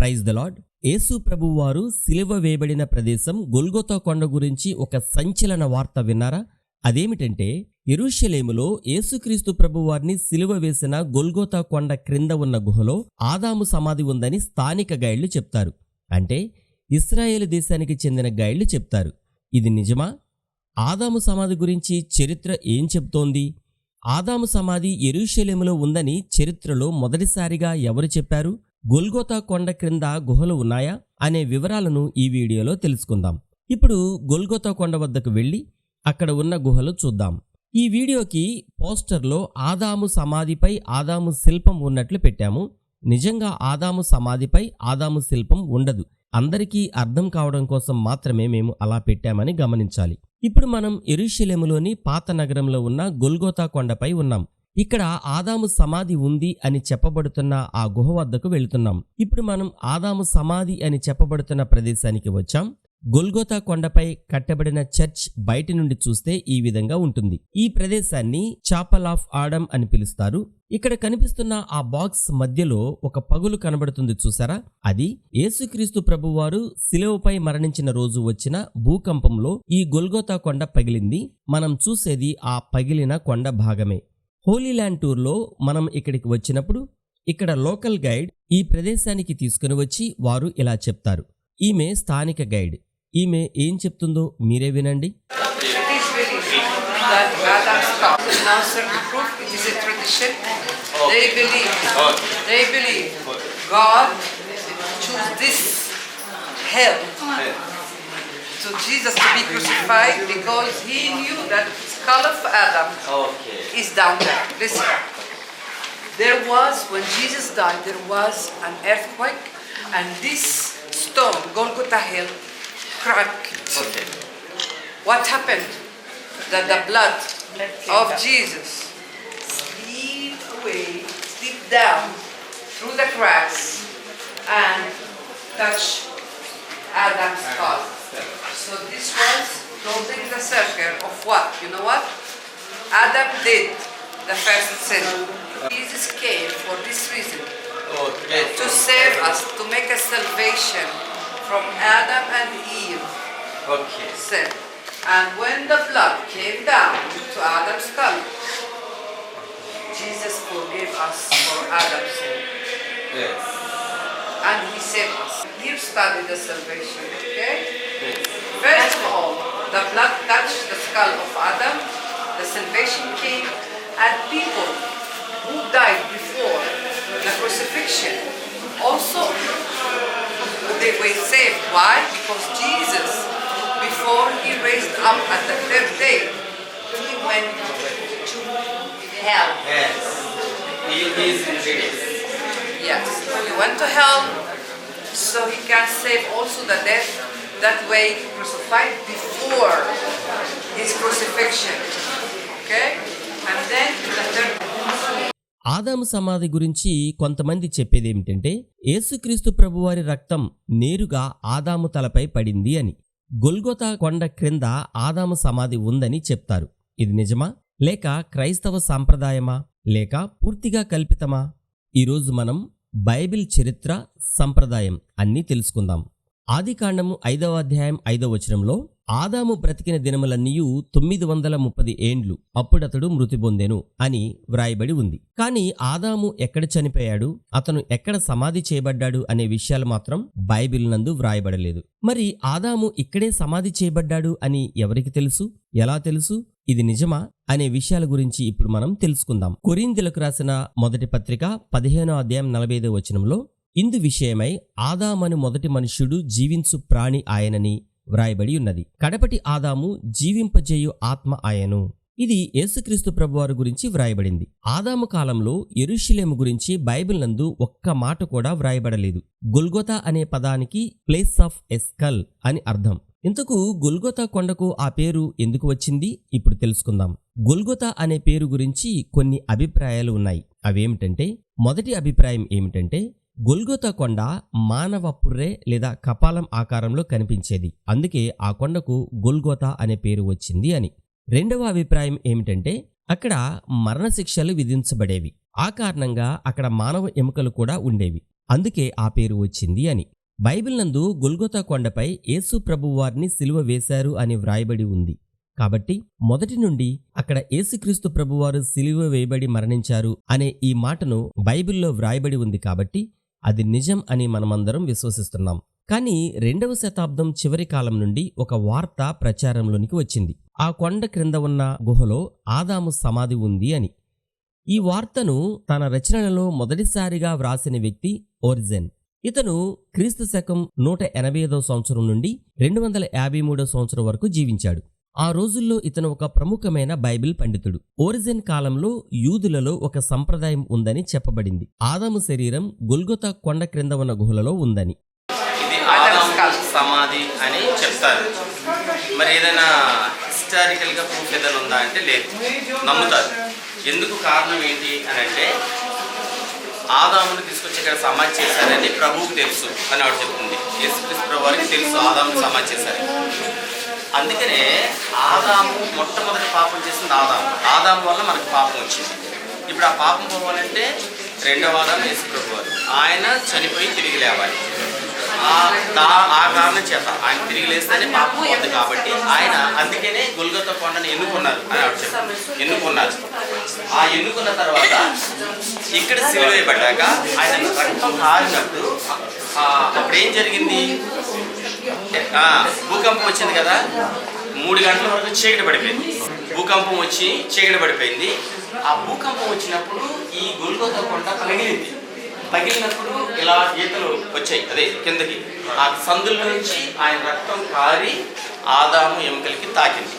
Praise the lord. యేసు ప్రభువారు సిలువ వేయబడిన ప్రదేశం గొల్గొతా కొండ గురించి ఒక సంచలన వార్త విన్నారా? అదేమిటంటే యెరూషలేములో యేసుక్రీస్తు ప్రభువారిని సిలువ వేసిన గొల్గొతా కొండ క్రింద ఉన్న గుహలో ఆదాము సమాధి ఉందని స్థానిక గైడ్లు చెప్తారు. అంటే ఇశ్రాయేలు దేశానికి చెందిన గైడ్లు చెప్తారు. ఇది నిజమా? ఆదాము సమాధి గురించి చరిత్ర ఏం చెప్తోంది? ఆదాము సమాధి యెరూషలేములో ఉందని చరిత్రలో మొదటిసారిగా ఎవరు చెప్పారు? గొల్గొతా కొండ క్రింద గుహలు ఉన్నాయా అనే వివరాలను ఈ వీడియోలో తెలుసుకుందాం. ఇప్పుడు గొల్గొతా కొండ వద్దకు వెళ్ళి అక్కడ ఉన్న గుహలు చూద్దాం. ఈ వీడియోకి పోస్టర్లో ఆదాము సమాధిపై ఆదాము శిల్పం ఉన్నట్లు పెట్టాము. నిజంగా ఆదాము సమాధిపై ఆదాము శిల్పం ఉండదు. అందరికీ అర్థం కావడం కోసం మాత్రమే మేము అలా పెట్టామని గమనించాలి. ఇప్పుడు మనం యెరూషలేములోని పాత నగరంలో ఉన్న గొల్గొతా కొండపై ఉన్నాం. ఇక్కడ ఆదాము సమాధి ఉంది అని చెప్పబడుతున్న ఆ గుహ వద్దకు వెళుతున్నాం. ఇప్పుడు మనం ఆదాము సమాధి అని చెప్పబడుతున్న ప్రదేశానికి వచ్చాం. గొల్గొతా కొండపై కట్టబడిన చర్చ్ బయటి నుండి చూస్తే ఈ విధంగా ఉంటుంది. ఈ ప్రదేశాన్ని చాపల్ ఆఫ్ ఆడమ్ అని పిలుస్తారు. ఇక్కడ కనిపిస్తున్న ఆ బాక్స్ మధ్యలో ఒక పగులు కనబడుతుంది, చూసారా? అది యేసుక్రీస్తు ప్రభువారు శిలువపై మరణించిన రోజు వచ్చిన భూకంపంలో ఈ గొల్గొతా కొండ పగిలింది. మనం చూసేది ఆ పగిలిన కొండ భాగమే. హోలీ ల్యాండ్ టూర్లో మనం ఇక్కడికి వచ్చినప్పుడు ఇక్కడ లోకల్ గైడ్ ఈ ప్రదేశానికి తీసుకుని వచ్చి వారు ఇలా చెప్తారు. ఈమె స్థానిక గైడ్. ఈమె ఏం చెప్తుందో మీరే వినండి. So Jesus to be crucified because he knew that the skull of Adam is down there. Listen, there was, when Jesus died, there was an earthquake and this stone, Golgotha Hill, cracked. Okay. What happened? That the blood of Jesus slipped down through the cracks and touched Adam's skull. So this was closing the circle of what? You know what? Adam did the first sin. Jesus came for this reason. To save us, to make a salvation from Adam and Eve. Sin. And when the blood came down to Adam's skull, Jesus forgave us for Adam's sin. Yes. And he saved us. Here study the salvation, okay? Yes. First of all, the blood touched the skull of Adam, the salvation came, and people who died before the crucifixion also they were saved. Why? Because Jesus, before he raised up at the third day, he went to hell. Yes. He is in Hades. Yes. He went to hell, so he can save also the dead. That way he crucified before his crucifixion. Okay? And then the third. ఆదాము సమాధి గురించి కొంతమంది చెప్పేదేమిటంటే యేసుక్రీస్తు ప్రభువారి రక్తం నేరుగా ఆదాము తలపై పడింది అని. గొల్గొతా కొండ క్రింద ఆదాము సమాధి ఉందని చెప్తారు. ఇది నిజమా? లేక క్రైస్తవ సాంప్రదాయమా? లేక పూర్తిగా కల్పితమా? ఈరోజు మనం బైబిల్ చరిత్ర, సంప్రదాయం అన్నీ తెలుసుకుందాం. ఆదికాండము 5వ అధ్యాయం 5వ వచనంలో ఆదాము బ్రతికిన దినములన్నీయు 930 ఏండ్లు, అప్పుడతడు మృతి పొందెను అని వ్రాయబడి ఉంది. కానీ ఆదాము ఎక్కడ చనిపోయాడు, అతను ఎక్కడ సమాధి చేయబడ్డాడు అనే విషయాలు మాత్రం బైబిల్ నందు వ్రాయబడలేదు. మరి ఆదాము ఇక్కడే సమాధి చేయబడ్డాడు అని ఎవరికి తెలుసు? ఎలా తెలుసు? ఇది నిజమా అనే విషయాల గురించి ఇప్పుడు మనం తెలుసుకుందాం. కొరింథీయులకు రాసిన మొదటి పత్రిక 15వ అధ్యాయం 45వ వచనంలో ఇందు విషయమై ఆదామను మొదటి మనుష్యుడు జీవించు ప్రాణి ఆయనని వ్రాయబడి ఉన్నది. కడపటి ఆదాము జీవింపజేయు ఆత్మ ఆయను. ఇది యేసుక్రీస్తు ప్రభువారి గురించి వ్రాయబడింది. ఆదాము కాలంలో యెరూషలేము గురించి బైబిల్ నందు ఒక్క మాట కూడా వ్రాయబడలేదు. గొల్గొతా అనే పదానికి ప్లేస్ ఆఫ్ ఎ స్కల్ అని అర్థం. ఇంతకు గొల్గొతా కొండకు ఆ పేరు ఎందుకు వచ్చింది ఇప్పుడు తెలుసుకుందాం. గొల్గొతా అనే పేరు గురించి కొన్ని అభిప్రాయాలు ఉన్నాయి. అవేమిటంటే, మొదటి అభిప్రాయం ఏమిటంటే గొల్గొతా కొండ మానవ పుర్రె లేదా కపాలం ఆకారంలో కనిపించేది, అందుకే ఆ కొండకు గొల్గొతా అనే పేరు వచ్చింది అని. రెండవ అభిప్రాయం ఏమిటంటే అక్కడ మరణశిక్షలు విధించబడేవి. ఆ కారణంగా అక్కడ మానవ ఎముకలు కూడా ఉండేవి. అందుకే ఆ పేరు వచ్చింది అని. బైబిల్ నందు గొల్గొతా కొండపై యేసు ప్రభువారిని సిలువ వేశారు అని వ్రాయబడి ఉంది. కాబట్టి మొదటి నుండి అక్కడ యేసుక్రీస్తు ప్రభువారు సిలువ వేయబడి మరణించారు అనే ఈ మాటను బైబిల్లో వ్రాయబడి ఉంది కాబట్టి అది నిజం అని మనమందరం విశ్వసిస్తున్నాం. కానీ 2వ శతాబ్దం చివరి కాలం నుండి ఒక వార్త ప్రచారంలోనికి వచ్చింది. ఆ కొండ క్రింద ఉన్న గుహలో ఆదాము సమాధి ఉంది అని. ఈ వార్తను తన రచనలలో మొదటిసారిగా వ్రాసిన వ్యక్తి ఓరిజెన్. ఇతను క్రీస్తు శకం 185వ సంవత్సరం నుండి 253వ సంవత్సరం వరకు జీవించాడు. ఆ రోజుల్లో ఇతను ఒక ప్రముఖమైన బైబిల్ పండితుడు. ఓరిజెన్ కాలంలో యూదులలో ఒక సంప్రదాయం ఉందని చెప్పబడింది. ఆదాము శరీరం గొల్గొతా కొండ క్రింద ఉన్న గుహలలో ఉందని. ఇది ఆదాము సమాధి అని చెప్తారు. మరి ఏదైనా హిస్టారికల్గా ప్రూఫ్ ఏదైనా ఉందా అంటే లేదు, నమ్ముతారు. ఎందుకు కారణం ఏంటి అని అంటే ఆదామును తీసుకొచ్చి ఇక్కడ సమాధి చేశారని ప్రభువుకు తెలుసు అని ఆవిడ చెప్తుంది. యేసుక్రీస్తు ప్రభు వారికి తెలుసు ఆదామును సమాధి చేశారు. అందుకనే ఆదాము మొట్టమొదటి పాపం చేసింది ఆదాము వల్ల మనకు పాపం వచ్చింది. ఇప్పుడు ఆ పాపం పోవాలంటే రెండవ ఆదాము యేసు ప్రభు వారు, ఆయన చనిపోయి తిరిగి లేవాలి. ఆ కారణం చేత ఆయన తిరిగి లేస్తేనే పాపం పోతుంది. కాబట్టి ఆయన అందుకనే గొల్గొతా కొండను ఎన్నుకున్నారు అని ఆవిడ చెప్తారు. ఎన్నుకున్నారు. ఆ ఎన్నుకున్న తర్వాత ఇక్కడ సిలువ వేయబడ్డాక ఆయన రక్తం కారినప్పుడు అప్పుడు ఏం జరిగింది? భూకంపం వచ్చింది కదా, 3 గంటల వరకు చీకటి పడిపోయింది. భూకంపం వచ్చి చీకటి పడిపోయింది. ఆ భూకంపం వచ్చినప్పుడు ఈ గొల్గొతా కొండ పగిలినప్పుడు ఇలా గీతలు వచ్చాయి, అదే కిందకి. ఆ సందుల నుంచి ఆయన రక్తం కారి ఆదాము ఎముకలకి తాకింది.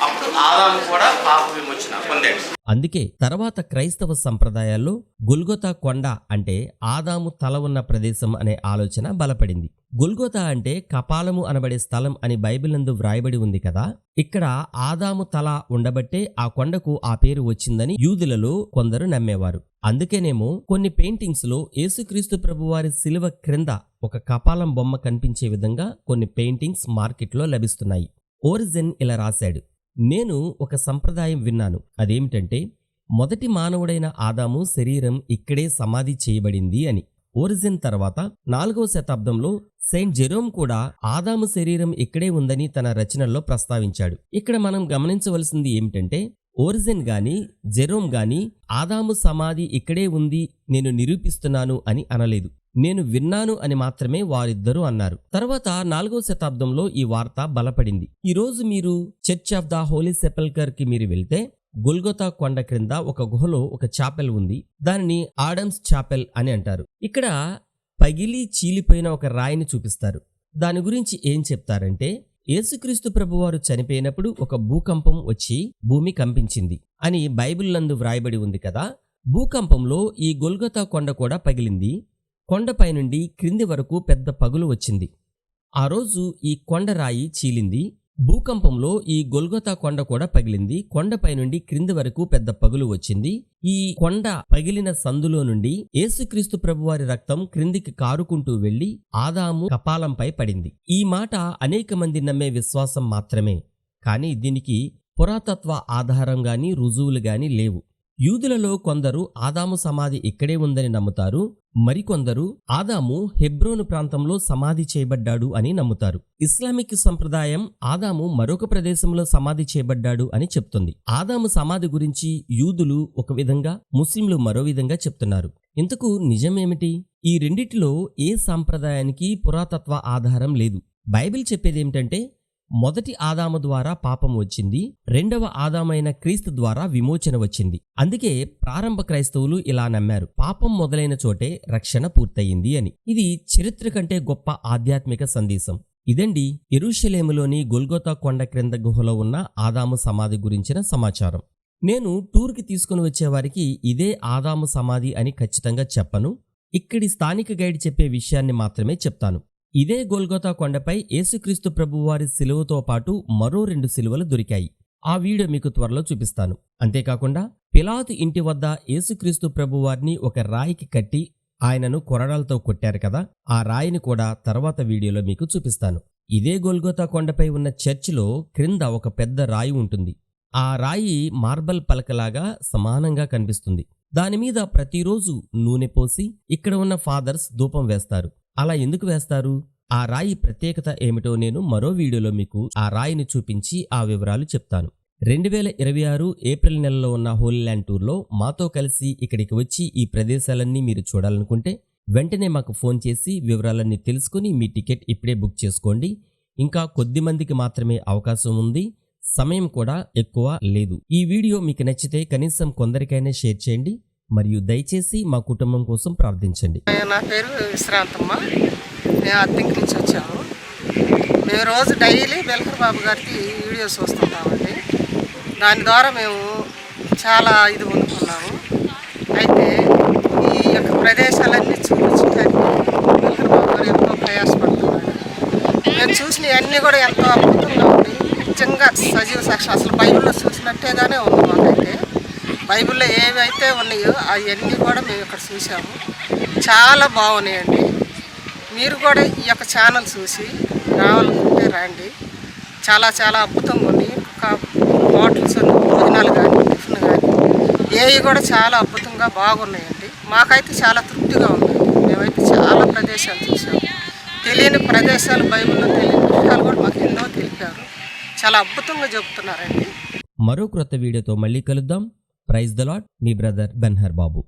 అప్పుడు ఆదాము కూడా పాప విమోచన పొందాడు. అందుకే తర్వాత క్రైస్తవ సంప్రదాయాల్లో గొల్గొతా కొండ అంటే ఆదాము తల ఉన్న ప్రదేశం అనే ఆలోచన బలపడింది. గొల్గొతా అంటే కపాలము అనబడే స్థలం అని బైబిల్ నందు వ్రాయబడి ఉంది కదా. ఇక్కడ ఆదాము తల ఉండబట్టే ఆ కొండకు ఆ పేరు వచ్చిందని యూదులలో కొందరు నమ్మేవారు. అందుకేనేమో కొన్ని పెయింటింగ్స్ లో యేసుక్రీస్తు ప్రభువారి శిలువ క్రింద ఒక కపాలం బొమ్మ కనిపించే విధంగా కొన్ని పెయింటింగ్స్ మార్కెట్లో లభిస్తున్నాయి. ఓరిజెన్ ఇలా రాశాడు: నేను ఒక సంప్రదాయం విన్నాను. అదేమిటంటే మొదటి మానవుడైన ఆదాము శరీరం ఇక్కడే సమాధి చేయబడింది అని. ఓరిజెన్ తర్వాత 4వ శతాబ్దంలో సెయింట్ జెరోమ్ కూడా ఆదాము శరీరం ఇక్కడే ఉందని తన రచనల్లో ప్రస్తావించాడు. ఇక్కడ మనం గమనించవలసింది ఏమిటంటే ఓరిజెన్ గాని జెరోమ్ గాని ఆదాము సమాధి ఇక్కడే ఉంది నేను నిరూపిస్తున్నాను అని అనలేదు. నేను విన్నాను అని మాత్రమే వారిద్దరూ అన్నారు. తర్వాత 4వ శతాబ్దంలో ఈ వార్త బలపడింది. ఈరోజు మీరు church of the holy sepulchre కి మీరు వెళ్తే గొల్గొతా కొండ క్రింద ఒక గుహలో ఒక చాపెల్ ఉంది. దానిని ఆడమ్స్ చాపెల్ అని అంటారు. ఇక్కడ పగిలి చీలిపోయిన ఒక రాయిని చూపిస్తారు. దాని గురించి ఏం చెప్తారంటే యేసుక్రీస్తు ప్రభువారు చనిపోయినప్పుడు ఒక భూకంపం వచ్చి భూమి కంపించింది అని బైబిల్ నందు వ్రాయబడి ఉంది కదా. భూకంపంలో ఈ గొల్గొతా కొండ కూడా పగిలింది. కొండపై నుండి క్రింది వరకు పెద్ద పగులు వచ్చింది. ఆ రోజు ఈ కొండరాయి చీలింది. భూకంపంలో ఈ గొల్గొతా కొండ కూడా పగిలింది. కొండపై నుండి క్రింది వరకు పెద్ద పగులు వచ్చింది. ఈ కొండ పగిలిన సందులో నుండి యేసుక్రీస్తు ప్రభువారి రక్తం క్రిందికి కారుకుంటూ వెళ్లి ఆదాము కపాలంపై పడింది. ఈ మాట అనేక మంది నమ్మే విశ్వాసం మాత్రమే, కానీ దీనికి పురాతత్వ ఆధారం గాని రుజువులు గాని లేవు. యూదులలో కొందరు ఆదాము సమాధి ఇక్కడే ఉందని నమ్ముతారు. మరికొందరు ఆదాము హెబ్రోను ప్రాంతంలో సమాధి చేయబడ్డాడు అని నమ్ముతారు. ఇస్లామిక్ సంప్రదాయం ఆదాము మరొక ప్రదేశంలో సమాధి చేయబడ్డాడు అని చెప్తుంది. ఆదాము సమాధి గురించి యూదులు ఒక విధంగా, ముస్లింలు మరో విధంగా చెప్తున్నారు. ఇంతకు నిజమేమిటి? ఈ రెండిటిలో ఏ సంప్రదాయానికి పురాతత్వ ఆధారం లేదు. బైబిల్ చెప్పేదేమిటంటే మొదటి ఆదాము ద్వారా పాపం వచ్చింది, రెండవ ఆదామైన క్రీస్తు ద్వారా విమోచన వచ్చింది. అందుకే ప్రారంభ క్రైస్తవులు ఇలా నమ్మారు: పాపం మొదలైన చోటే రక్షణ పూర్తయింది అని. ఇది చరిత్ర కంటే గొప్ప ఆధ్యాత్మిక సందేశం. ఇదండి యెరూషలేములోని గొల్గొతా కొండ క్రింద గుహలో ఉన్న ఆదాము సమాధి గురించిన సమాచారం. నేను టూర్కి తీసుకుని వచ్చేవారికి ఇదే ఆదాము సమాధి అని ఖచ్చితంగా చెప్పను. ఇక్కడి స్థానిక గైడ్ చెప్పే విషయాన్ని మాత్రమే చెప్తాను. ఇదే గొల్గొతా కొండపై యేసుక్రీస్తు ప్రభువారి శిలువతో పాటు మరో 2 శిలువలు దొరికాయి. ఆ వీడియో మీకు త్వరలో చూపిస్తాను. అంతేకాకుండా పిలాతు ఇంటి వద్ద యేసుక్రీస్తు ప్రభువారిని ఒక రాయికి కట్టి ఆయనను కొరడాలతో కొట్టారు కదా, ఆ రాయిని కూడా తర్వాత వీడియోలో మీకు చూపిస్తాను. ఇదే గొల్గొతా కొండపై ఉన్న చర్చిలో క్రింద ఒక పెద్ద రాయి ఉంటుంది. ఆ రాయి మార్బల్ పలకలాగా సమానంగా కనిపిస్తుంది. దాని మీద ప్రతిరోజు నూనె పోసి ఇక్కడ ఉన్న ఫాదర్స్ ధూపం వేస్తారు. అలా ఎందుకు వేస్తారు? ఆ రాయి ప్రత్యేకత ఏమిటో నేను మరో వీడియోలో మీకు ఆ రాయిని చూపించి ఆ వివరాలు చెప్తాను. 2026 ఏప్రిల్ నెలలో ఉన్న హోలీ ల్యాండ్ టూర్లో మాతో కలిసి ఇక్కడికి వచ్చి ఈ ప్రదేశాలన్నీ మీరు చూడాలనుకుంటే వెంటనే మాకు ఫోన్ చేసి వివరాలన్నీ తెలుసుకుని మీ టికెట్ ఇప్పుడే బుక్ చేసుకోండి. ఇంకా కొద్ది మందికి మాత్రమే అవకాశం ఉంది, సమయం కూడా ఎక్కువ లేదు. ఈ వీడియో మీకు నచ్చితే కనీసం కొందరికైనా షేర్ చేయండి మరియు దయచేసి మా కుటుంబం కోసం ప్రార్థించండి. నా పేరు విశ్రాంతమ్మ. మేము అద్దెంకి నుంచి వచ్చాము. మేము రోజు డైలీ బెల్కర్ బాబు గారికి వీడియోస్ వస్తుంటామండి. దాని ద్వారా మేము చాలా ఇది పొందుకున్నాము. అయితే ఈ యొక్క ప్రదేశాలన్నీ చూపించడానికి బెల్కర్ బాబు గారు ఎంతో ప్రయాసపడుతున్నాడు. మేము చూసినవన్నీ కూడా ఎంతో అద్భుతంగా ఉంది. నిజంగా సజీవ సాక్ష్యం, అసలు బైబిల్లో చూసినట్టేగానే ఉంది. మాకైతే బైబిల్లో ఏవైతే ఉన్నాయో అవన్నీ కూడా మేము ఇక్కడ చూసాము. చాలా బాగున్నాయండి. మీరు కూడా ఈ యొక్క ఛానల్ చూసి రావాలనుకుంటే రండి. చాలా చాలా అద్భుతంగా ఉన్నాయి. హోటల్స్, భోజనాలు కానీ, టిఫిన్ కానీ ఏవి కూడా చాలా అద్భుతంగా బాగున్నాయండి. మాకైతే చాలా తృప్తిగా ఉంది. మేమైతే చాలా ప్రదేశాలు చూసాము. తెలియని ప్రదేశాలు, బైబిల్లో తెలియని విషయాలు కూడా మాకు ఎన్నో తెలిపారు. చాలా అద్భుతంగా చెబుతున్నారండి. మరో క్రొత్త వీడియోతో మళ్ళీ కలుద్దాం. Praise the lord. మీ బ్రదర్ బెన్హర్ బాబు.